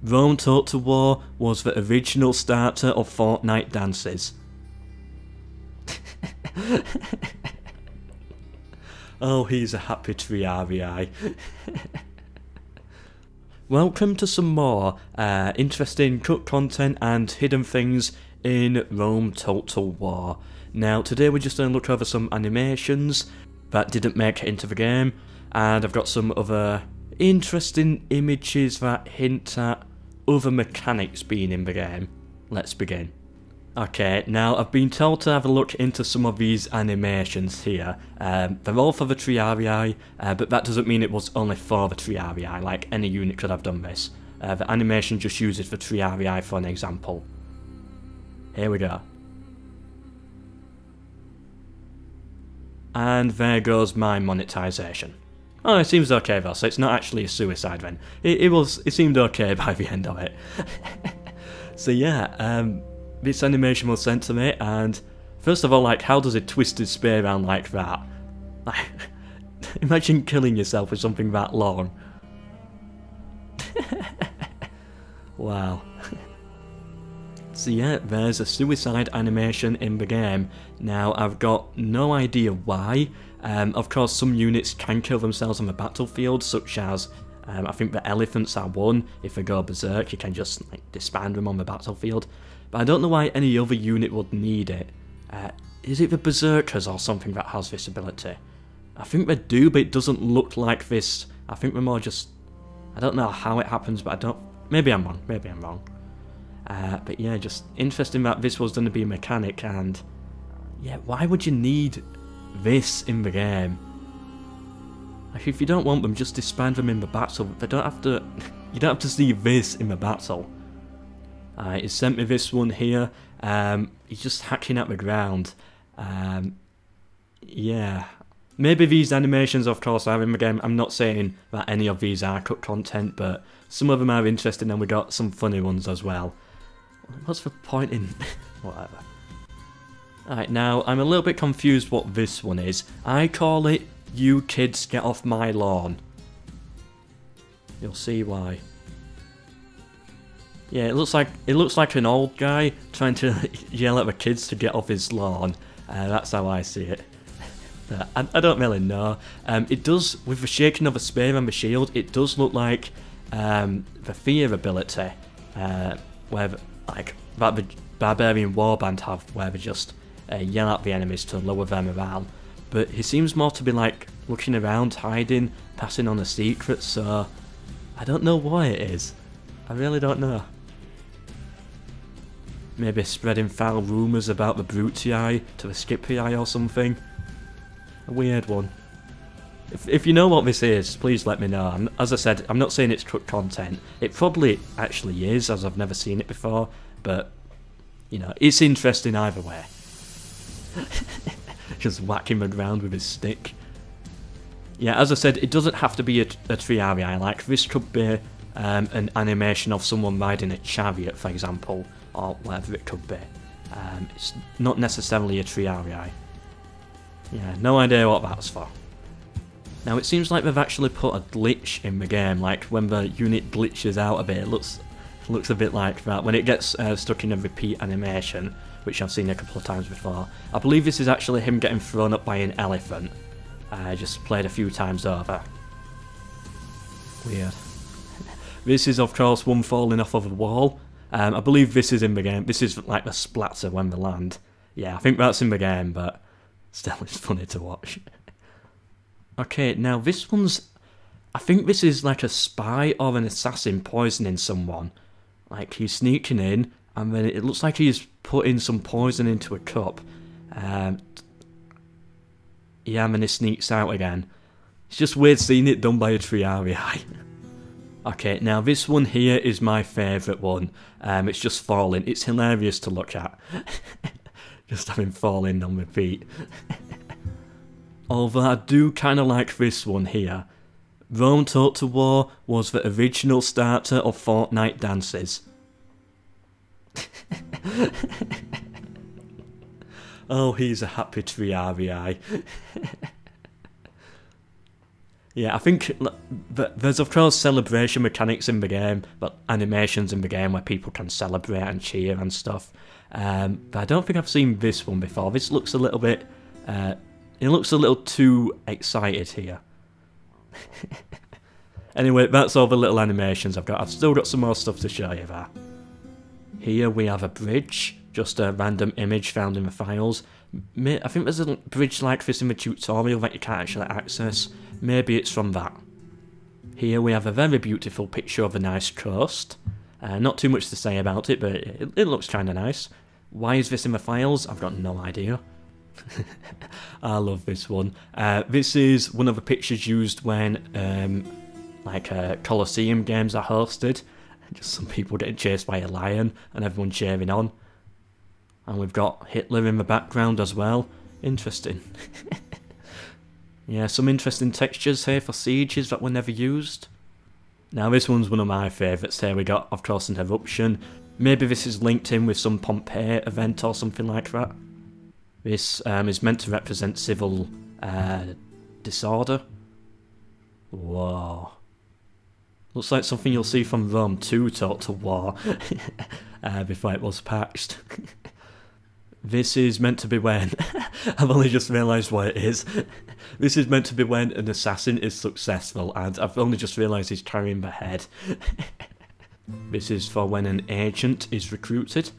Rome Total War was the original starter of Fortnite dances. Oh, he's a happy triarii. Welcome to some more interesting cut content and hidden things in Rome Total War. Now, today we're just going to look over some animations that didn't make it into the game, and I've got some other interesting images that hint at other mechanics being in the game. Let's begin. Okay, now I've been told to have a look into some of these animations here. They're all for the triarii, but that doesn't mean it was only for the triarii, like any unit could have done this. The animation just uses the triarii for an example. Here we go. And there goes my monetization. Oh, it seems okay though, so it's not actually a suicide then. It seemed okay by the end of it. So yeah, this animation was sent to me, and first of all, like, how does it twist his spear around like that? Like, imagine killing yourself with something that long. Wow. So yeah, there's a suicide animation in the game. Now, I've got no idea why. Of course, some units can kill themselves on the battlefield, such as, I think the elephants are one. If they go berserk, you can just like disband them on the battlefield. But I don't know why any other unit would need it. Is it the berserkers or something that has this ability? I think they do, but it doesn't look like this. I think they're more just... I don't know how it happens, but I don't... Maybe I'm wrong, maybe I'm wrong. But yeah, just interesting that this was going to be a mechanic, and... Yeah, why would you need this in the game? Like, if you don't want them, just disband them in the battle. They don't have to... You don't have to see this in the battle. He sent me this one here. He's just hacking at the ground. Yeah. Maybe these animations, of course, are in the game. I'm not saying that any of these are cut content, but some of them are interesting, and we got some funny ones as well. What's the point in... Whatever. Alright, now, I'm a little bit confused what this one is. I call it, "You kids get off my lawn." You'll see why. Yeah, it looks like an old guy trying to yell at the kids to get off his lawn. That's how I see it. I don't really know. It does, with the shaking of the spear and the shield, it does look like the fear ability, where like that the barbarian warband have, where they just yell at the enemies to lower their morale. But he seems more to be like looking around, hiding, passing on a secret. So I don't know why it is. I really don't know. Maybe spreading foul rumours about the Brutii to the Scipii or something. A weird one. If you know what this is, please let me know. As I said, I'm not saying it's cut content. It probably actually is, as I've never seen it before. But, you know, it's interesting either way. Just whacking the ground with his stick. Yeah, as I said, it doesn't have to be a triarii. Like, this could be an animation of someone riding a chariot, for example, or whatever it could be. It's not necessarily a triarii. Yeah, no idea what that's for. Now, it seems like they've actually put a glitch in the game, like when the unit glitches out a bit, it looks a bit like that. When it gets stuck in a repeat animation, which I've seen a couple of times before. I believe this is actually him getting thrown up by an elephant. Just played a few times over. Weird. This is, of course, one falling off of a wall. I believe this is in the game. This is like the splatter when they land. Yeah, I think that's in the game, but still, it's funny to watch. Okay, now this one's... I think this is like a spy or an assassin poisoning someone. Like, he's sneaking in, and then it looks like he's putting some poison into a cup. Yeah, and then he sneaks out again. It's just weird seeing it done by a triarii. Okay, now this one here is my favourite one. It's just falling. It's hilarious to look at. Just having falling on repeat. Although I do kind of like this one here. Rome Total War was the original starter of Fortnite dances. Oh, he's a happy triarii. Yeah, I think there's of course celebration mechanics in the game, but animations in the game where people can celebrate and cheer and stuff. But I don't think I've seen this one before. This looks a little bit, it looks a little too excited here. Anyway, that's all the little animations I've got. I've still got some more stuff to show you there. Here we have a bridge, just a random image found in the files. I think there's a bridge like this in the tutorial that you can't actually access. Maybe it's from that. Here we have a very beautiful picture of a nice coast. Not too much to say about it, but it looks kind of nice. Why is this in the files? I've got no idea. I love this one. This is one of the pictures used when Colosseum games are hosted. Just some people getting chased by a lion and everyone cheering on. And we've got Hitler in the background as well. Interesting. Yeah, some interesting textures here for sieges that were never used. Now this one's one of my favourites here. We got, of course, an eruption. Maybe this is linked in with some Pompeii event or something like that. This is meant to represent civil disorder. Whoa. Looks like something you'll see from Rome 2 Total War before it was patched. This is meant to be when... I've only just realised what it is. This is meant to be when an assassin is successful, and I've only just realised he's carrying the head. This is for when an agent is recruited.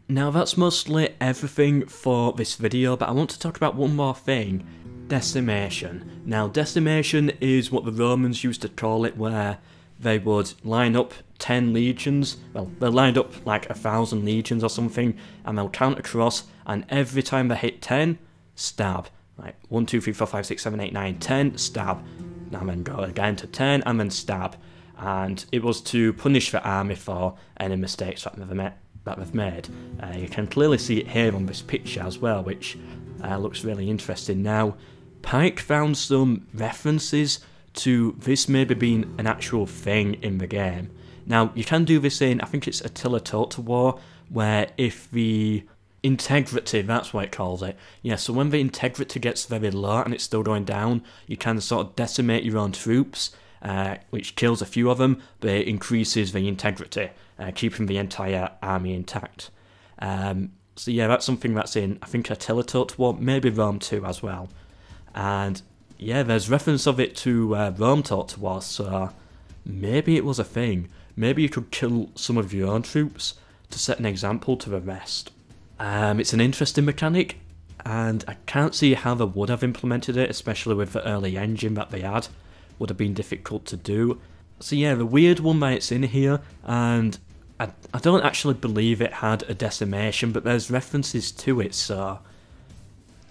Now that's mostly everything for this video, but I want to talk about one more thing. Decimation. Now decimation is what the Romans used to call it, where they would line up 10 legions, well, they lined up like 1,000 legions or something, and they'll count across, and every time they hit 10, stab. Like 1, 2, 3, 4, 5, 6, 7, 8, 9, 10, stab. And then go again to 10, and then stab. And it was to punish the army for any mistakes that they've made. You can clearly see it here on this picture as well, which looks really interesting. Now, Pike found some references to this maybe being an actual thing in the game. Now, you can do this in, I think it's Attila Total War, where if the integrity, that's what it calls it. Yeah, so when the integrity gets very low and it's still going down, you can sort of decimate your own troops, which kills a few of them, but it increases the integrity, keeping the entire army intact. So yeah, that's something that's in, I think, Attila Total War, maybe Rome 2 as well. And yeah, there's reference of it to Rome Total War, so maybe it was a thing. Maybe you could kill some of your own troops to set an example to the rest. It's an interesting mechanic, and I can't see how they would have implemented it, especially with the early engine that they had. Would have been difficult to do. So yeah, the weird one that it's in here, and I don't actually believe it had a decimation, but there's references to it, so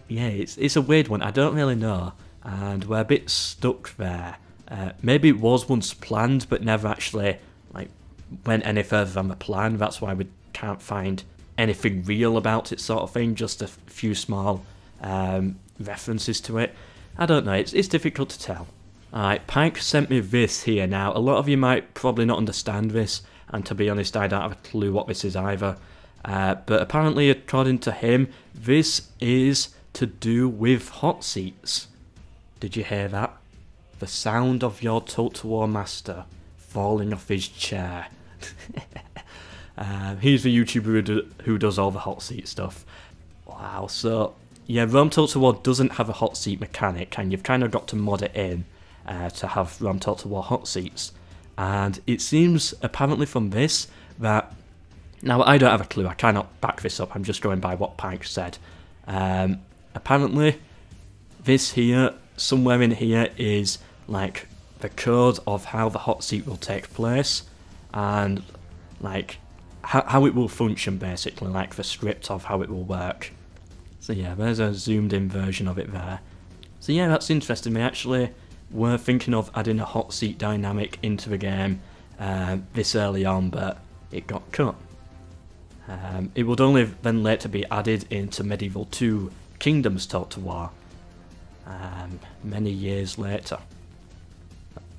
yeah, it's a weird one. I don't really know, and we're a bit stuck there. Maybe it was once planned, but never actually went any further than the plan. That's why we can't find anything real about it, sort of thing. Just a few small references to it. I don't know. It's difficult to tell. Alright, Pike sent me this here. Now, a lot of you might probably not understand this, and to be honest, I don't have a clue what this is either. But apparently, according to him, this is to do with Hotseats. Did you hear that? The sound of your Total War master falling off his chair. He's the YouTuber who does all the hot seat stuff. Wow, so yeah, Rome Total War doesn't have a hot seat mechanic, and you've kind of got to mod it in to have Rome Total War hot seats. And it seems, apparently from this, that... Now, I don't have a clue, I cannot back this up, I'm just going by what Pike said. Apparently, this here, somewhere in here, is like the code of how the hot seat will take place, and like how it will function, basically, like the script of how it will work. So yeah, there's a zoomed in version of it there. So yeah, that's interesting. We actually were thinking of adding a hot seat dynamic into the game this early on, but it got cut. It would only then later be added into Medieval 2 Kingdoms Total War many years later.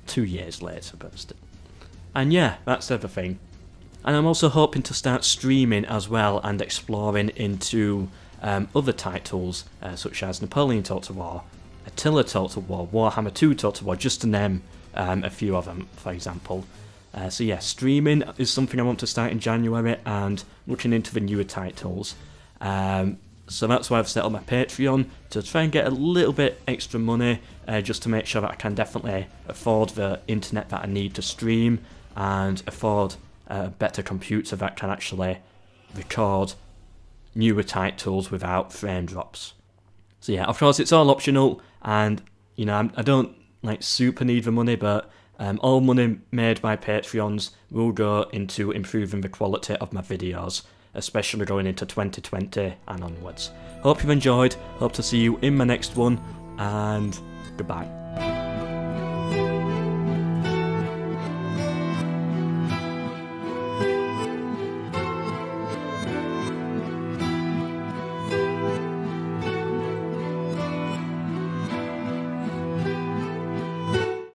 2 years later, but still. And yeah, that's everything. And I'm also hoping to start streaming as well and exploring into other titles such as Napoleon Total War, Attila Total War, Warhammer 2 Total War, just to name a few of them, for example. So yeah, streaming is something I want to start in January, and looking into the newer titles. So that's why I've set up my Patreon, to try and get a little bit extra money, just to make sure that I can definitely afford the internet that I need to stream, and afford a better computer that can actually record newer titles without frame drops. So yeah, of course it's all optional, and you know, I don't like super need the money, but all money made by Patreons will go into improving the quality of my videos, especially going into 2020 and onwards. Hope you've enjoyed, hope to see you in my next one, and goodbye.